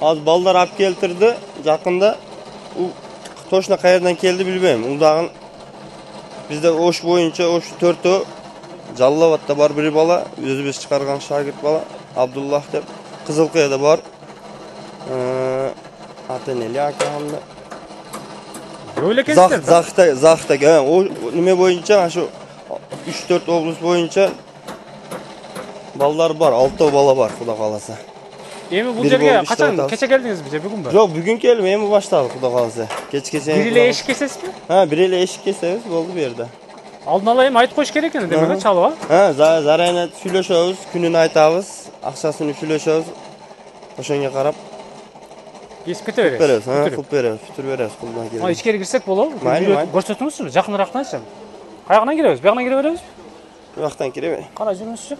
Az ballar alып keltirdi. Yakında u toşna qayerdan keldi bilmeyim. Udağın bizde oş boyunca oş 4 Жаллаватта бар bir bala, özümüz çıkargan şagird bala, Abdullah dep. Kızılkaya'da var. Atı neli akamda. Öyle kestir. Zahta. O nime boyunca şu 3-4 oblast boyunca ballar var. 6 bala var Xudo kalasa. Emi bu yerge kaçan keçe geldiniz bize bugün mü? Yok bugün gelme emi başladık Xudo kalasa. Keç. Biriyle eşik kesesiz mi? Ha biriyle eşik keseriz oldu bir yerde. Aldın alayım ayıt koş gerek yani demek çalıva. Ha zarayna süйлөшөбүз, күнүн айтабыз, акчасын сүйлөшөбүз. Ошонго карап Kesip kete veririz. беребиз, кылып беребиз, бүтүр беребиз кулдан келген. Ama içeri girsek bolabı. Mayli. Görsötüңүзчү, жакыныраак айтсам. Каягынан киребиz? Бuyагынан кире беребиz? Бuyактан киреби? Кара жүрүңүзчү.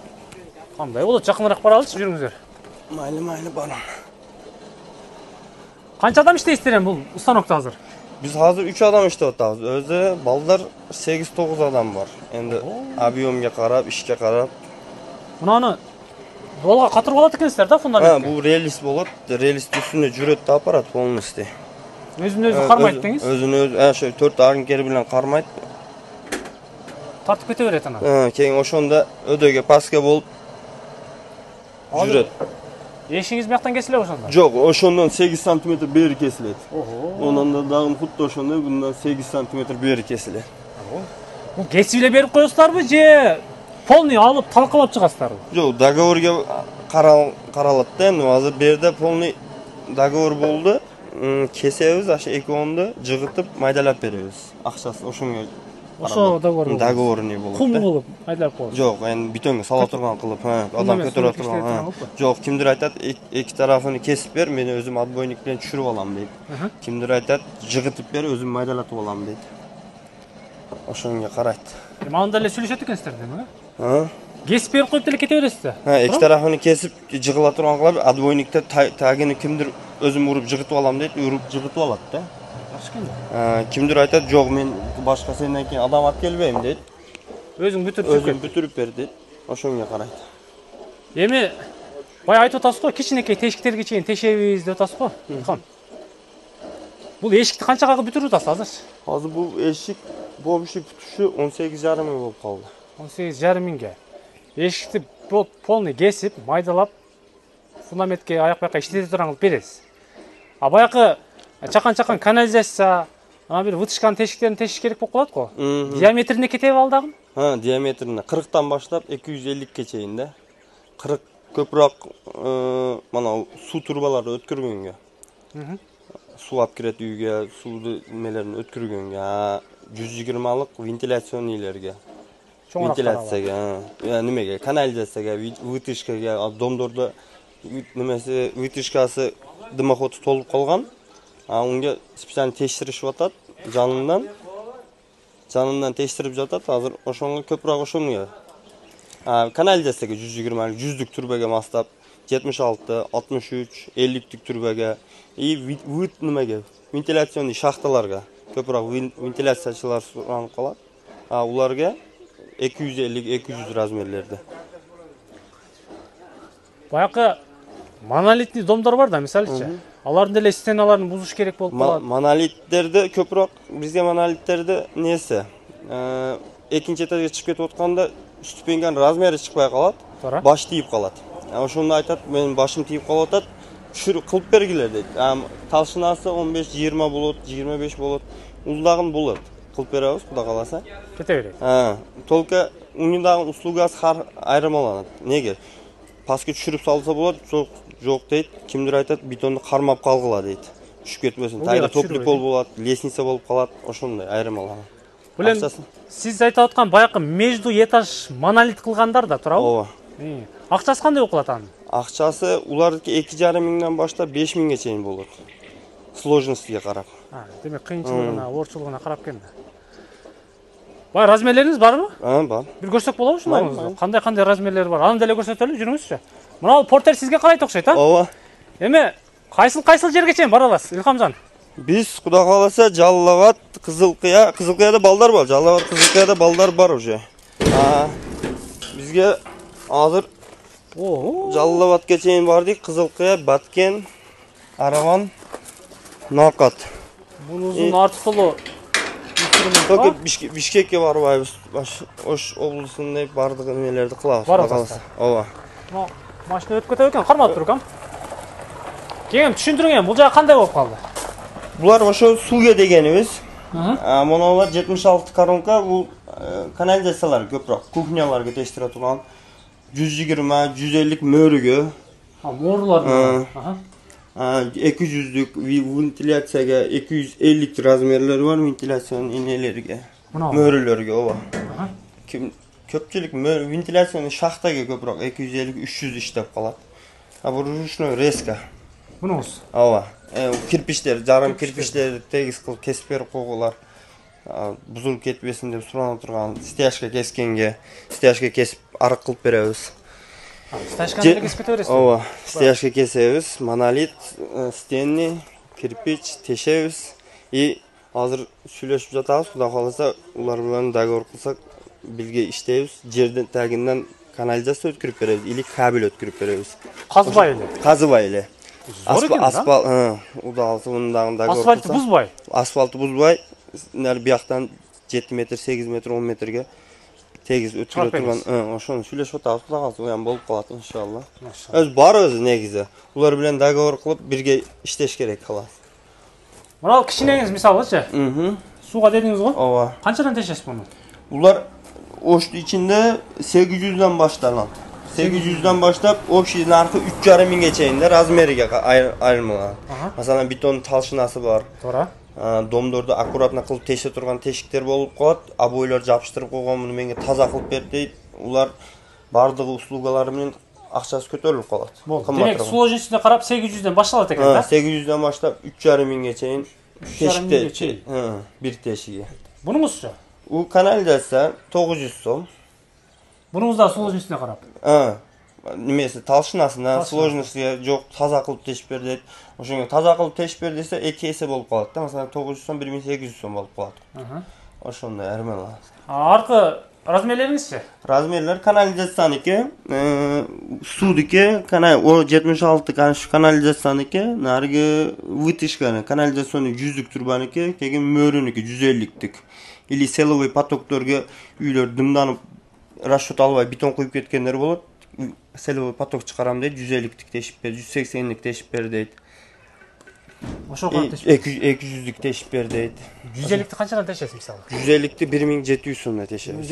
Кандай болот? Жакыныраак баралычы, жүрүңүздөр. Mayli барам. Канча адам иштейсиздер бул устанокто азыр? Biz hazır 3 adam işte otağız. Özde ballar 8-9 adam var. Endi abiyomga qarab, ishga qarab. Bunani dolga қатырып алат экенсиздер да фундаментке. Ha bu relis болот. Relis üstüne жүрөт аппарат полностью. Өзүн-өзү кармайт деңиз. Өзүн-өзү, şu 4 арынкери bilen кармайт. Тартып кете берет ана. Keyin ошондо öдөгө паска болуп жүрөт. Эшиңиз бияктан кесилеби ошондо? Жок, ошондон 8 см бери кесилет. Онан да дагы хутта ошондой bundan 8 см бери кесилет. Бул кесип эле берип коесуздарбы же полный алып талкалап чыгасыздарбы? Жок, договорга каралат да, эми азыр берде полный договор болду. Kesебиz, aşı eko'ndu jig'itib maydalab beramiz. Акчасы ошонго. Ошо договор не болот. Кум кылып айдап коет. Жок, эми бүтөнгө сала турган кылып, адам көтөрө турган. Жок, кимдир айтат, эки тарафын кесип бер, мен өзүм отбойник менен түшүрүп алам дейт. Кимдир айтат, жиг'itib бер, өзүм майдалатып алам дейт. Ошонго карайт. Эми анда эле сүйлөшөт экенсиздер демек, кесип берип коюп деле кете бересиздер. Эки тарафын кесип, жыгыла турган кылып, отбойникте тагыны кимдир өзүм уруп жыгытып алам дейт, уруп жыгытып алат да. Kimdir aytat, "Jok, men boshqa sendan keyin adam olib kelmayman" deydi. Өзүң Бүтүрүп бер дейт. Ошонго карайт. Эми бая айтып атасыз го, кичинекей тешиктерге чейин тешебиз деп атасыз го. Хан. Бул эшикти канчага бүтүрүп атасыз азыр? Азыр бул эшик бобуши бүтүшү 18,5 миң болуп калды. 18,5 миңге. Эшикти полный кесип, майдалап, фундаментке аяк-баяка иштете турган кылып бересиз. А баякы чакан канализация, ана бир вытышкан тешиктерин тешиш керек болуп калат го. Диаметрине кетеби ал дагы? Диаметрине 40тан баштап 250ге чейин да. 40 көпүрөөк мана суу турбаларды өткөргөнгө. Суу алып кирет үйгө, сууду немелерин өткөргөнгө, 120лык вентиляционныйлерге. Вентиляцияга, немеге, канализацияга, вытышкага, домдордо немеси вытышкасы дымоходу толуп калган. Onga spesial tekshirishib atат, janından tekshirib жатат. Азыр ошонго көпүрөөк ошонго. Канализацияга 120, 100лүк турбага мастап, 76, 63, 50лүк турбага и выт немеге, вентиляционный шахталарга көпүрөөк вентиляциячылар суранып калат. Уларга 250-200 размерлерде. Баякы монолитный домдор бар да, мисалыча. Алардын деле стеналарын бузуш керек болуп калат. Монолиттерде көпүрөөк бизге монолиттерде несі? Экинчи этажга чыгып кетип атканда ступеньканын размери чыкпай калат, баш тийип калат. Ошону айтат, менин башым тийип калып атат, түшүрүп кылып бергиле дейт. Талшынасы 15-20 болот, 25 болот, узлагын болот. Кылып беребиз, Кудай кааласа. Кете берет. Только униндагы услугасы айырмаланат. Неге? Паска түшүрүп салса болот, жок дейт. Кимдир айтат, бетонду кармап калгыла дейт. Түшүп кетпесин. Тайда топлик пол болот, лестница болуп калат, ошондой айырмаланат. Билем, сиз айтып аткан баякы между этаж монолит кылгандар да турабы? Ооба. Акчасы кандай болуп калат анын? Акчасы улардыкы 2,5 миңден баштап 5 миңге чейин болот. Сложностьге карап. Демек кыйынчылыгына, оорчулугуна карап экен да. Бай размерлериңиз барбы? Бар. Бир көрсөк болобу ушуну? Кандай размерлери бар? Аны деле көрсөтөлү, жүрүңүзчү. Мына портер сизге карайт окшойт, Ооба. Эми кайсыл жерге чейин бара аласыз, Илхамжан? Биз Кудай кааласа Жаллабад, Кызылкыя балдар бар. Жаллабад, Кызылкыяда балдар бар уже. Бизге азыр Жаллабадга чейин бардык, Кызылкыя, Баткен, Араван Нокат. Bunun artıqılı Только Бишкекке барбайбыз. Ош облусунда бардык немелерди кылабыз. Барасыздар. Ооба. Машина өтүп кетет экен, кармап тур экен. Кеңем түшүндүрүң, бул жагы кандай болуп калды? Булар ошо суга дегенибиз. Монолар 76 коронка, бул канализациялар көпрок, кухняларга тештире турган 120-150 мөрүгө. Мөрлөр. 200'lük ventilasiyaya 250 razmerleri var ventilasyon iğnelerine. Mörülörge o var. Köpçülük ventilasyonun şahtaga köprok 250-300 işlep kalat. Ha bu ruşno reska. Bunu olsun. Ava. Kirpiçler, jarım kirpiçleri tegiz kılıp kesip berip koygular. Buzulup ketmesin dep suranıp turgan styaşka keskenge, styaşka kesip arık kılıp berебиз. Styaşkаны kesip кетебиз. Ооба, стяжка кесебиз, монолит, стенни, кирпич тешебиз. И азыр сүйлөшүп жатабыз, Кудай кааласа, улар менен договор кылсак, бирге иштейбиз. Жерден тагынан канализация өткүрүп беребиз, или кабель өткүрүп беребиз. Казбай эле. Казыбай эле. Асфальт, удалсындагы договор. Асфальты бузбай. Асфальты бузбай. Нәр бияктан 7 метр, 8 метр, 10 метрге тегиз өткөрө турган, ошону сүйлөшүп атабыз, Кудай кааласа, уян болуп калат иншалла. Өз бар өзү негизи. Улар менен договор кылып бирге иштеш керек калат. Мына кичинеңиз мисалычы. Сууга дедиңиз го? Ооба. Канчадан тешесиз муну? Улар оштун ичинде 800'den başlanат. 800'den başlap общий наркы 3,5 миңге чейин размериге айырмаланат. Масалан, бетон талшынасы бар. Туура. Домдорду аккуратно кылып теше турган тешиктер болуп калат. Обойлор жапыштырып койгон, муну менге таза кылып бер дейт. Улар бардыгы услугалары менен акчасы көтөрүлүп калат. Демек, сложностуна карап 800'den башталат экен да? 800'den баштап 3,5 миңге чейин тешикте, бир тешиги. Бунуңузчу? У канализация 900 сом. Бунуңуз да сложностуна карап. Немеси талшынасына сложностуга жок, таза кылып тешип бер дейт. Ошоңо таза кылып тешип бер десе 2 эсе болуп калат да. Масалан 900 сом 1800 сом болуп калат. Ошондой армала. Аркы размерлериңизчи? Размерлер канализацияныкы, судыки, о 76 канализацияныкы, наргы вытяжканы, канализационный 100'лүк турбаныкы, кеген мөрүнүкү 150'ликтик. Или селовый потокторго үйлөр дымданып расчет албай бетон куюп кеткендер болот. Селовый поток чыгарам дейт, 150'ликтик тешип бер, 180'лик тешип бер дейт. Ошо кантип тешип? 200'лик тешип бер дейт. 150'likти канчадан тешесиз мисалы? 150'likти 1700 сомдон тешебиз.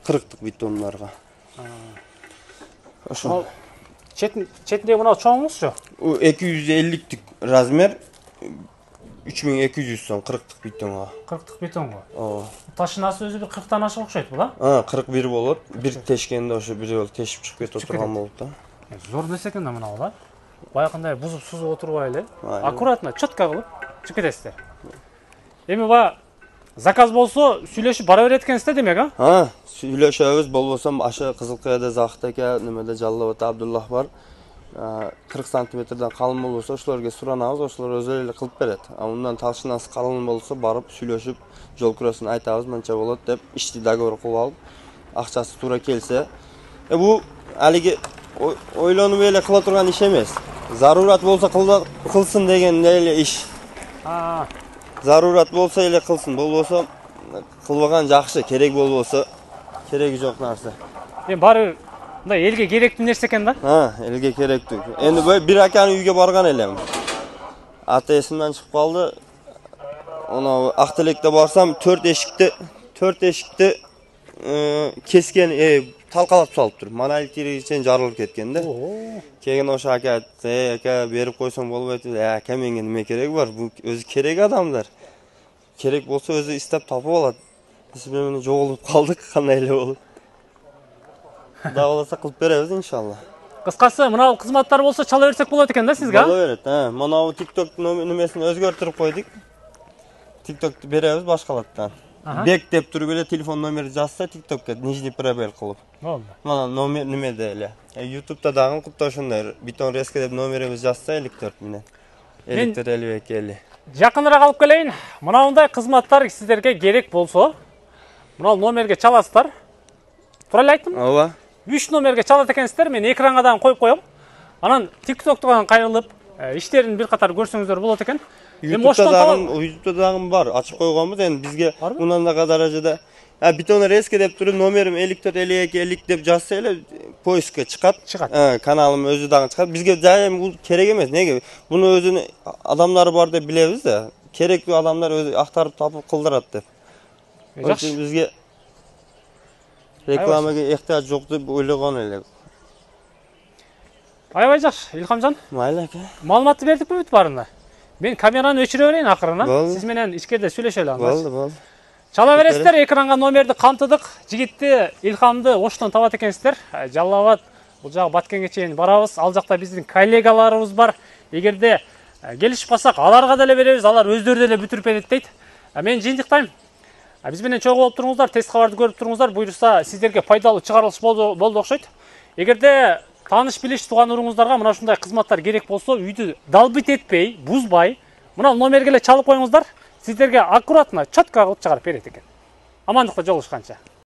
40'лык бетондарга. Ошо. Четинде мына чоңуңузчу? 250'lik размер 3200 сом 40'лык бетонго. 40'лык бетонго. Ооба. Ташынасы өзү бир 40'тан ашык окшойт бул, а? 41 болот. Бир тешкенде ошо бир жолу тешип чыгып кетип турган болот да. Зор нерсе экен да мына да. Баягындай бузуп сузуп отурбай эле, аккуратно, чётко кылып чыгып кетесиздер. Эми ба заказ болсо сүйлөшүп бара берет экенсиздер демек, а? Сүйлөшөбүз, болбосо аша Кызылкаяда Захит ака, немеде Жаллабатта Абдуллах бар. 40 сантиметрден калын болбосо ошолорго суранабыз, ошолор өзү эле кылып берет. Мындан талшынасы калын болсо барып сүйлөшүп, жол киросун айтабыз, мынча болот деп ишти договор кылып алып, акчасы туура келсе. Бул алиги ойлонуп эле кыла турган иш эмес. Зарурат болсо кылсын деген эле иш. Зарурат болсо эле кылсын, болбосо кылбаган жакшы, керек болбосо кереги жок нерсе. Эми баары мындай элге керектүү нерсе экен да? Элге керектүү. Энди бир аканын үйгө барган элем. Ата эсимден чыгып калды. Оны Актелекте барсам 4 эшикти кескен, талкалап салыптыр. Монолиттери чейин жарылып кеткен да. Кеген ошо ака, ака берип койсоң болбойт. Ака менге неме кереги бар? Бул өзү керек адамдар. Керек болсо өзү истеп тапып алат. Биз менен жоголуп калдык, кандай эле болуп. Кудай кааласа кылып беребиз иншалла. Кыскасы, мына кызматтар болсо чала берсек болот экен да сизге? Боло берет, Мына TikTok немесин өзгөртүрүп койдук. TikTok'tu беребиз башкалаттан. Бек деп туруп эле телефон номери жазса TikTok'ка нижний пробел кылып. Болду. Мана номер немеде эле. YouTube'да дагы кутта ошондой бетон резко деп номерибиз жазса электр менен. Электр элбек эли. Жакыныраак алып келейин. Мындай кызматтар сиздерге керек болсо, мына номерге чаласыздар. Туура эле айттым? Ооба. 3 номерге чалат экенсиздер, мен экранга дагы коюп коем. Анан TikTok'тан кайрылып, иштерин бир катар көрсөңүздөр болот экен. YouTube'da dağım var. Açık koyganımız yani bizge bundan da kadar derecede. Ya bitoner eski dep durup numaram 54 52 50 dep yazsayla poiske çıkat. Kanalım özü dağın çıkat. Bizge daim bu kerek emez. Ne gibi? Bunu özünü adamları var da bilemiz de. Kerekli adamlar özü aktarıp tapıp kıldırat dep. Bizge reklama ihtiyaç yok dep oylagan ele. Аябай жакшы, Илхамжан. Mayli aka. Маалыматты бердик бүт барында. Мен камераны өчүрө берейин акырына. Сиз менен ичкерде сүйлөшө алабыз. Болду. Чала бересиздер, экранга номерди камтыдык. Жигитти, Илхамды Оштон табат экенсиздер. Жалал Абад, бул жагы Баткенге чейин барабыз. Ал жакта биздин коллегаларыбыз бар. Эгерде келишип калсак, аларга деле беребиз, алар өздөрү деле бүтүрүп берет дейт. Мен жыйынтыктайм. Биз менен чогуу болуп туруңуздар, тест кабарды көрүп туруңуздар. Буйрса сиздерге пайдалуу чыгарылыш болду окшойт. Эгерде тааныш билиш тууган уруңуздарга мына ушундай кызматтар керек болсо, үйдү далбыт этпей, бузбай, мына номерге эле чалып коюңуздар. Сиздерге аккуратно, чөткө кылып чыгарып берет экен. Амандыкта жолугушканча.